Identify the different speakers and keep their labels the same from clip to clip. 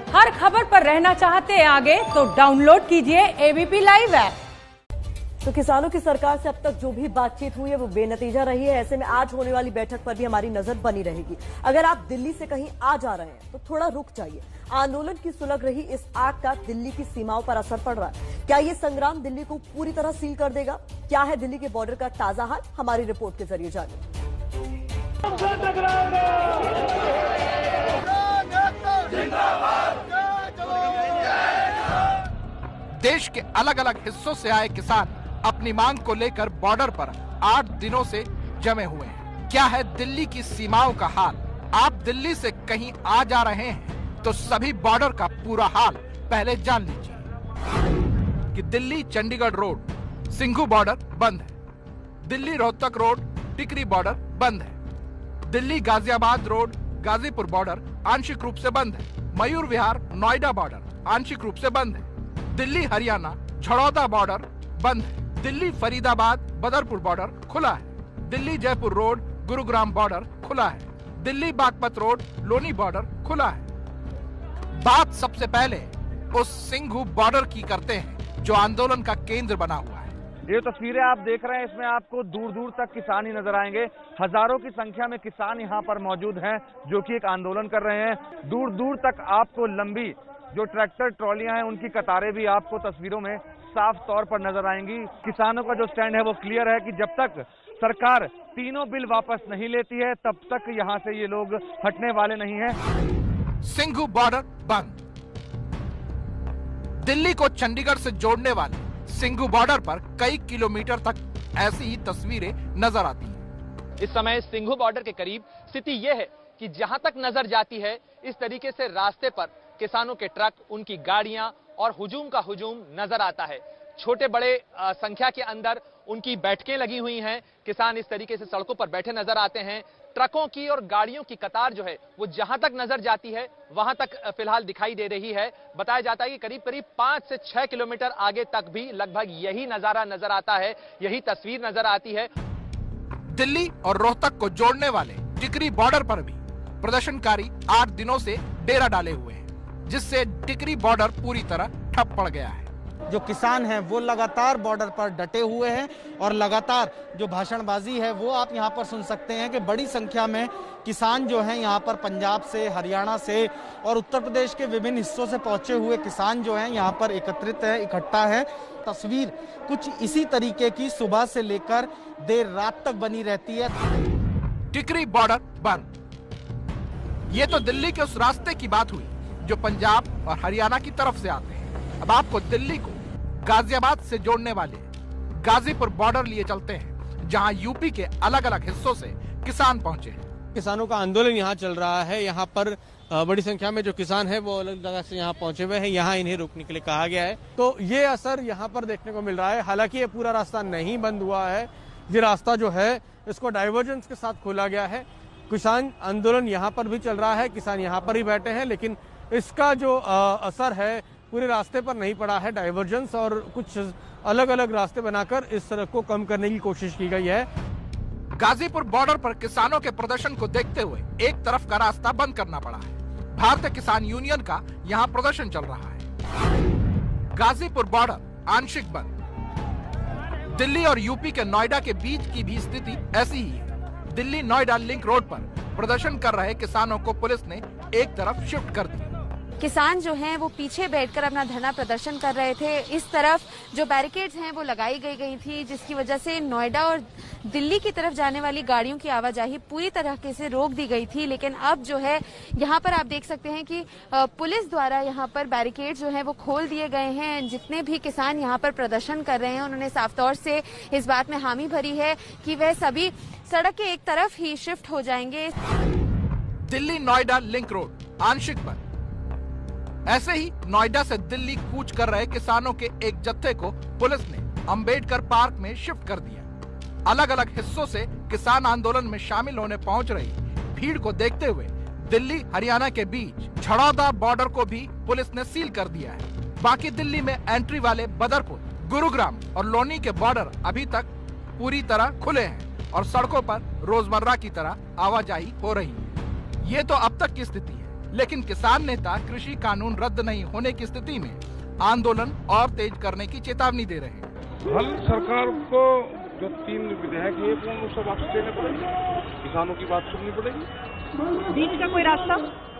Speaker 1: हर खबर पर रहना चाहते हैं आगे तो डाउनलोड कीजिए एबीपी लाइव ऐप।
Speaker 2: तो किसानों की सरकार से अब तक जो भी बातचीत हुई है वो बेनतीजा रही है। ऐसे में आज होने वाली बैठक पर भी हमारी नजर बनी रहेगी। अगर आप दिल्ली से कहीं आ जा रहे हैं तो थोड़ा रुक जाइए। आंदोलन की सुलग रही इस आग का दिल्ली की सीमाओं पर असर पड़ रहा है। क्या ये संग्राम दिल्ली को पूरी तरह सील कर देगा? क्या है दिल्ली के बॉर्डर का ताजा हाल? हमारी रिपोर्ट के जरिए जानिए।
Speaker 3: देश के अलग अलग हिस्सों से आए किसान अपनी मांग को लेकर बॉर्डर पर 8 दिनों से जमे हुए हैं। क्या है दिल्ली की सीमाओं का हाल? आप दिल्ली से कहीं आ जा रहे हैं तो सभी बॉर्डर का पूरा हाल पहले जान लीजिए कि दिल्ली चंडीगढ़ रोड सिंघू बॉर्डर बंद है, दिल्ली रोहतक रोड टिकरी बॉर्डर बंद है, दिल्ली गाजियाबाद रोड गाजीपुर बॉर्डर आंशिक रूप से बंद है, मयूर विहार नोएडा बॉर्डर आंशिक रूप से बंद है, दिल्ली हरियाणा झड़ौदा बॉर्डर बंद है, दिल्ली फरीदाबाद बदरपुर बॉर्डर खुला है, दिल्ली जयपुर रोड गुरुग्राम बॉर्डर खुला है, दिल्ली बागपत रोड लोनी बॉर्डर खुला है। बात सबसे पहले उस सिंघू बॉर्डर की करते हैं जो आंदोलन का केंद्र बना हुआ है।
Speaker 4: ये तस्वीरें आप देख रहे हैं, इसमें आपको दूर दूर तक किसान ही नजर आएंगे। हजारों की संख्या में किसान यहाँ पर मौजूद हैं जो कि एक आंदोलन कर रहे हैं। दूर दूर तक आपको लंबी जो ट्रैक्टर ट्रॉलियां हैं उनकी कतारें भी आपको तस्वीरों में साफ तौर पर नजर आएंगी। किसानों का जो स्टैंड है वो क्लियर है कि जब तक सरकार तीनों बिल वापस नहीं लेती है तब तक यहाँ से ये लोग हटने वाले नहीं हैं।
Speaker 3: सिंघू बॉर्डर बंद। दिल्ली को चंडीगढ़ से जोड़ने वाले सिंघू बॉर्डर पर कई किलोमीटर तक ऐसी ही तस्वीरें नजर आती हैं।
Speaker 5: इस समय सिंघू बॉर्डर के करीब स्थिति यह है कि जहां तक नजर जाती है इस तरीके से रास्ते पर किसानों के ट्रक, उनकी गाड़ियां और हुजूम का हुजूम नजर आता है। छोटे बड़े संख्या के अंदर उनकी बैठकें लगी हुई हैं। किसान इस तरीके से सड़कों पर बैठे नजर आते हैं। ट्रकों की और गाड़ियों की कतार जो है वो जहां तक नजर जाती है वहां तक फिलहाल दिखाई दे रही है। बताया जाता है कि करीब करीब 5 से 6 किलोमीटर आगे तक भी लगभग यही नजारा नजर आता है, यही तस्वीर नजर आती है।
Speaker 3: दिल्ली और रोहतक को जोड़ने वाले टिकरी बॉर्डर पर भी प्रदर्शनकारी 8 दिनों से डेरा डाले हुए हैं, जिससे टिकरी बॉर्डर पूरी तरह ठप पड़ गया है।
Speaker 6: जो किसान हैं वो लगातार बॉर्डर पर डटे हुए हैं और लगातार जो भाषणबाजी है वो आप यहाँ पर सुन सकते हैं कि बड़ी संख्या में किसान जो हैं यहाँ पर पंजाब से, हरियाणा से और उत्तर प्रदेश के विभिन्न हिस्सों से पहुंचे हुए किसान जो हैं यहाँ पर एकत्रित है, इकट्ठा है। तस्वीर कुछ इसी तरीके की सुबह से लेकर देर रात तक बनी रहती है।
Speaker 3: टिकरी बॉर्डर बंद। ये तो दिल्ली के उस रास्ते की बात हुई जो पंजाब और हरियाणा की तरफ से आते हैं। अब आपको दिल्ली को गाजियाबाद से जोड़ने वाले गाजीपुर बॉर्डर लिए चलते हैं, जहां यूपी के अलग अलग हिस्सों से किसान पहुंचे हैं।
Speaker 6: किसानों का आंदोलन यहाँ चल रहा है। यहाँ पर बड़ी संख्या में जो किसान हैं वो अलग जगह से यहाँ पहुंचे हुए हैं। यहाँ इन्हें रोकने के लिए कहा गया है, तो ये असर यहाँ पर देखने को मिल रहा है। हालांकि ये पूरा रास्ता नहीं बंद हुआ है, ये रास्ता जो है इसको डाइवर्जेंस के साथ खोला गया है। किसान आंदोलन यहाँ पर भी चल रहा है, किसान यहाँ पर ही बैठे हैं, लेकिन इसका जो असर है पूरे रास्ते पर नहीं पड़ा है। डाइवर्जेंस और कुछ अलग अलग रास्ते बनाकर इस सड़क को कम करने की कोशिश की गई है।
Speaker 3: गाजीपुर बॉर्डर पर किसानों के प्रदर्शन को देखते हुए एक तरफ का रास्ता बंद करना पड़ा है। भारतीय किसान यूनियन का यहाँ प्रदर्शन चल रहा है। गाजीपुर बॉर्डर आंशिक बंद। दिल्ली और यूपी के नोएडा के बीच की भी स्थिति ऐसी ही है। दिल्ली नोएडा लिंक रोड पर प्रदर्शन कर रहे किसानों को पुलिस ने एक तरफ शिफ्ट कर दिया।
Speaker 7: किसान जो हैं वो पीछे बैठकर अपना धरना प्रदर्शन कर रहे थे। इस तरफ जो बैरिकेड्स हैं वो लगाई गई थी, जिसकी वजह से नोएडा और दिल्ली की तरफ जाने वाली गाड़ियों की आवाजाही पूरी तरीके से रोक दी गई थी। लेकिन अब जो है यहाँ पर आप देख सकते हैं कि पुलिस द्वारा यहाँ पर बैरिकेड जो है वो खोल दिए गए हैं। जितने भी किसान यहाँ पर प्रदर्शन कर रहे हैं उन्होंने साफ तौर से इस बात में हामी भरी है कि वह सभी सड़क के एक तरफ ही शिफ्ट हो जाएंगे।
Speaker 3: दिल्ली नोएडा लिंक रोड आंशिक बंद। ऐसे ही नोएडा से दिल्ली कूच कर रहे किसानों के एक जत्थे को पुलिस ने अंबेडकर पार्क में शिफ्ट कर दिया। अलग अलग हिस्सों से किसान आंदोलन में शामिल होने पहुंच रही भीड़ को देखते हुए दिल्ली हरियाणा के बीच झड़ौदा बॉर्डर को भी पुलिस ने सील कर दिया है। बाकी दिल्ली में एंट्री वाले बदरपुर, गुरुग्राम और लोनी के बॉर्डर अभी तक पूरी तरह खुले हैं और सड़कों पर रोजमर्रा की तरह आवाजाही हो रही है। ये तो अब तक की स्थिति है। लेकिन किसान नेता कृषि कानून रद्द नहीं होने की स्थिति में आंदोलन और तेज करने की चेतावनी दे रहे हैं।
Speaker 8: हल सरकार को जो 3 विधेयक है वो सब वापस देने पड़ेंगे, किसानों की बात सुननी पड़ेगी।
Speaker 1: बीच का कोई रास्ता?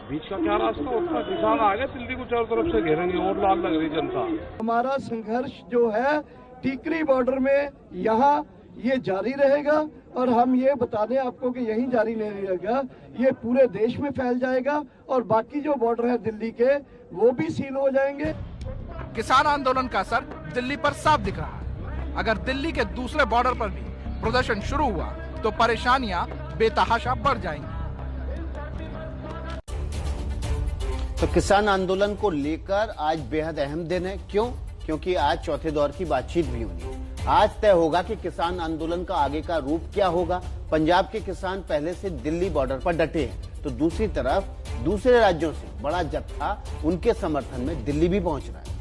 Speaker 8: बीच का क्या रास्ता होता है? किसान आगे दिल्ली को चारों तरफ से घेरेंगे और लाल लग रही जनता।
Speaker 9: हमारा संघर्ष जो है टिकरी बॉर्डर में यहाँ ये जारी रहेगा और हम ये बता दें आपको कि यही जारी नहीं रहेगा, ये पूरे देश में फैल जाएगा और बाकी जो बॉर्डर है दिल्ली के वो भी सील हो जाएंगे।
Speaker 3: किसान आंदोलन का असर दिल्ली पर साफ दिख रहा है। अगर दिल्ली के दूसरे बॉर्डर पर भी प्रदर्शन शुरू हुआ तो परेशानियां बेतहाशा बढ़ जाएंगी।
Speaker 10: तो किसान आंदोलन को लेकर आज बेहद अहम दिन है। क्यों? क्योंकि आज चौथे दौर की बातचीत भी होनी है। आज तय होगा कि किसान आंदोलन का आगे का रूप क्या होगा। पंजाब के किसान पहले से दिल्ली बॉर्डर पर डटे हैं, तो दूसरी तरफ दूसरे राज्यों से बड़ा जत्था उनके समर्थन में दिल्ली भी पहुंच रहा है।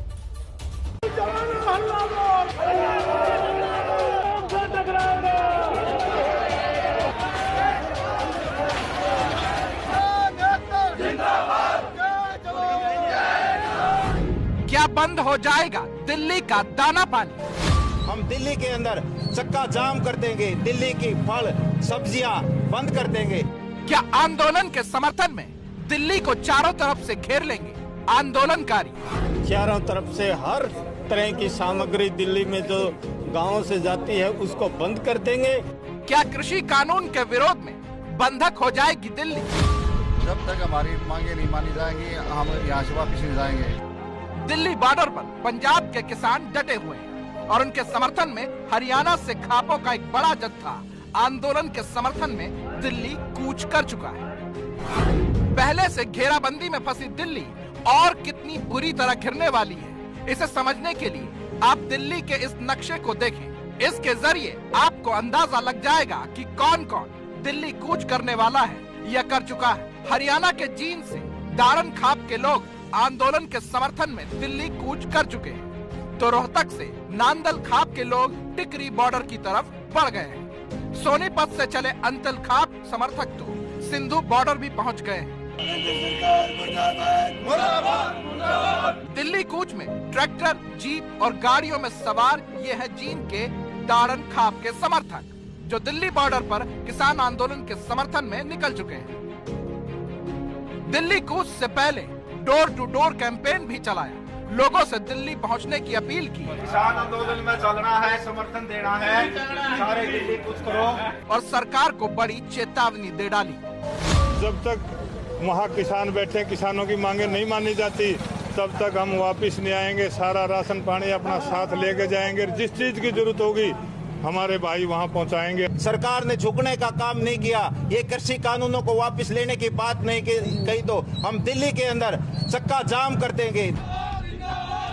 Speaker 3: क्या बंद हो जाएगा दिल्ली का दाना पानी?
Speaker 11: हम दिल्ली के अंदर चक्का जाम कर देंगे, दिल्ली की फल सब्जियां बंद कर देंगे।
Speaker 3: क्या आंदोलन के समर्थन में दिल्ली को चारों तरफ से घेर लेंगे आंदोलनकारी?
Speaker 12: चारों तरफ से हर तरह की सामग्री दिल्ली में जो गांवों से जाती है उसको बंद कर देंगे।
Speaker 3: क्या कृषि कानून के विरोध में बंधक हो जाएगी दिल्ली?
Speaker 13: जब तक हमारी मांगे नहीं मानी जाएंगी हम यहाँ से वापस नहीं जाएंगे।
Speaker 3: दिल्ली बॉर्डर पर पंजाब के किसान डटे हुए हैं और उनके समर्थन में हरियाणा से खापों का एक बड़ा जत्था आंदोलन के समर्थन में दिल्ली कूच कर चुका है। पहले से घेराबंदी में फंसी दिल्ली और कितनी बुरी तरह घिरने वाली है, इसे समझने के लिए आप दिल्ली के इस नक्शे को देखें। इसके जरिए आपको अंदाजा लग जाएगा कि कौन कौन दिल्ली कूच करने वाला है या कर चुका है। हरियाणा के जींद से दारन खाप के लोग आंदोलन के समर्थन में दिल्ली कूच कर चुके हैं, तो रोहतक से नांदल खाप के लोग टिकरी बॉर्डर की तरफ बढ़ गए हैं। सोनीपत से चले अंतल खाप समर्थक तो सिंधु बॉर्डर भी पहुंच गए हैं। दिल्ली कूच में ट्रैक्टर, जीप और गाड़ियों में सवार ये है जींद के दारन खाप के समर्थक, जो दिल्ली बॉर्डर पर किसान आंदोलन के समर्थन में निकल चुके हैं। दिल्ली कूच से पहले डोर टू डोर कैंपेन भी चलाया, लोगों से दिल्ली पहुंचने की अपील की।
Speaker 11: किसान आंदोलन में चलना है, समर्थन देना है, सारे दिल्ली कूच करो।
Speaker 3: और सरकार को बड़ी चेतावनी दे डाली।
Speaker 12: जब तक वहाँ किसान बैठे, किसानों की मांगे नहीं मानी जाती, तब तक हम वापस नहीं आएंगे। सारा राशन पानी अपना साथ लेके जाएंगे, जिस चीज की जरूरत होगी हमारे भाई वहाँ पहुँचाएंगे।
Speaker 11: सरकार ने झुकने का काम नहीं किया, ये कृषि कानूनों को वापस लेने की बात नहीं कही तो हम दिल्ली के अंदर चक्का जाम कर देंगे।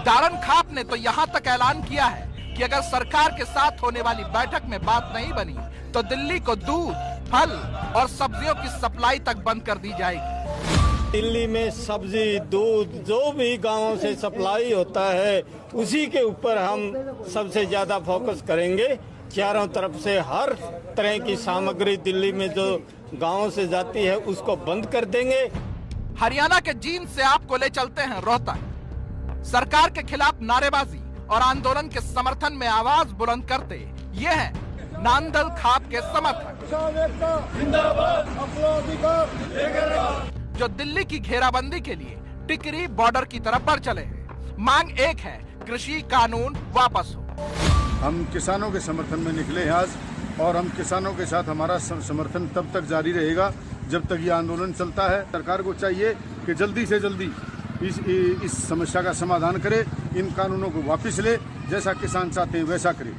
Speaker 3: दारन खाप ने तो यहाँ तक ऐलान किया है कि अगर सरकार के साथ होने वाली बैठक में बात नहीं बनी तो दिल्ली को दूध, फल और सब्जियों की सप्लाई तक बंद कर दी जाएगी।
Speaker 12: दिल्ली में सब्जी, दूध जो भी गांवों से सप्लाई होता है उसी के ऊपर हम सबसे ज्यादा फोकस करेंगे। चारों तरफ से हर तरह की सामग्री दिल्ली में जो गांवों से जाती है उसको बंद कर देंगे।
Speaker 3: हरियाणा के जींद से आपको ले चलते हैं रोहतक। सरकार के खिलाफ नारेबाजी और आंदोलन के समर्थन में आवाज बुलंद करते ये हैं नांदल खाप के समर्थक, जो दिल्ली की घेराबंदी के लिए टिकरी बॉर्डर की तरफ बढ़ चले हैं। मांग एक है, कृषि कानून वापस हो।
Speaker 13: हम किसानों के समर्थन में निकले हैं आज, और हम किसानों के साथ हमारा समर्थन तब तक जारी रहेगा जब तक ये आंदोलन चलता है। सरकार को चाहिए कि जल्दी से जल्दी इस समस्या का समाधान करे, इन कानूनों को वापस ले, जैसा किसान चाहते हैं वैसा करे।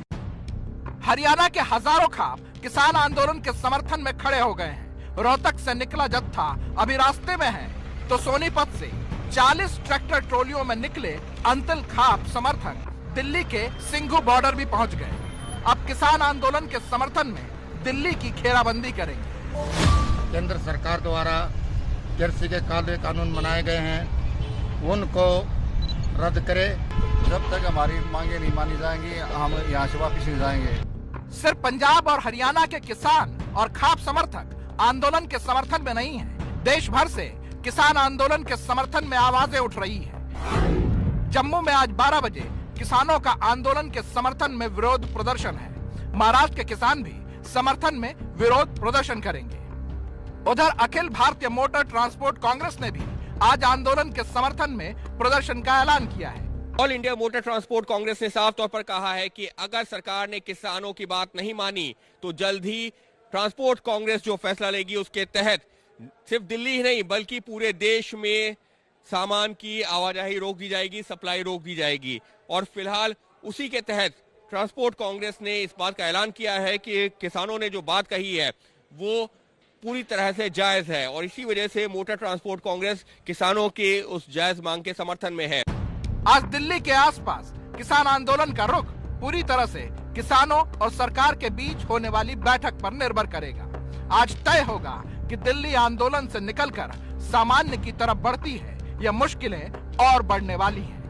Speaker 3: हरियाणा के हजारों खाप किसान आंदोलन के समर्थन में खड़े हो गए हैं। रोहतक से निकला जत्था अभी रास्ते में है, तो सोनीपत से 40 ट्रैक्टर ट्रॉलियों में निकले अंतल खाप समर्थक दिल्ली के सिंघू बॉर्डर भी पहुंच गए। अब किसान आंदोलन के समर्थन में दिल्ली की घेराबंदी करेंगे।
Speaker 13: केंद्र सरकार द्वारा कृषि के काले कानून बनाए गए हैं, उनको रद्द करे। जब तक हमारी मांगे नहीं मानी जाएंगी हम यहाँ से वापस नहीं जाएंगे।
Speaker 3: सिर्फ पंजाब और हरियाणा के किसान और खाप समर्थक आंदोलन के समर्थन में नहीं है, देश भर से किसान आंदोलन के समर्थन में आवाजें उठ रही है। जम्मू में आज 12 बजे किसानों का आंदोलन के समर्थन में विरोध प्रदर्शन है। महाराष्ट्र के किसान भी समर्थन में विरोध प्रदर्शन करेंगे। उधर अखिल भारतीय मोटर ट्रांसपोर्ट कांग्रेस ने भी आज आंदोलन के समर्थन में प्रदर्शन का ऐलान किया है।
Speaker 14: All India motor transport Congress ने साफ तौर पर कहा है कि अगर सरकार ने किसानों की बात नहीं मानी तो जल्द ही ट्रांसपोर्ट कांग्रेस जो फैसला लेगी उसके तहत सिर्फ दिल्ली ही नहीं बल्कि पूरे देश में सामान की आवाजाही रोक दी जाएगी, सप्लाई रोक दी जाएगी। और फिलहाल उसी के तहत ट्रांसपोर्ट कांग्रेस ने इस बात का ऐलान किया है कि किसानों ने जो बात कही है वो पूरी तरह से जायज है और इसी वजह से मोटर ट्रांसपोर्ट कांग्रेस किसानों के उस जायज मांग के समर्थन में है।
Speaker 3: आज दिल्ली के आसपास किसान आंदोलन का रुख पूरी तरह से किसानों और सरकार के बीच होने वाली बैठक पर निर्भर करेगा। आज तय होगा कि दिल्ली आंदोलन से निकलकर सामान्य की तरफ बढ़ती है या मुश्किलें और बढ़ने वाली हैं।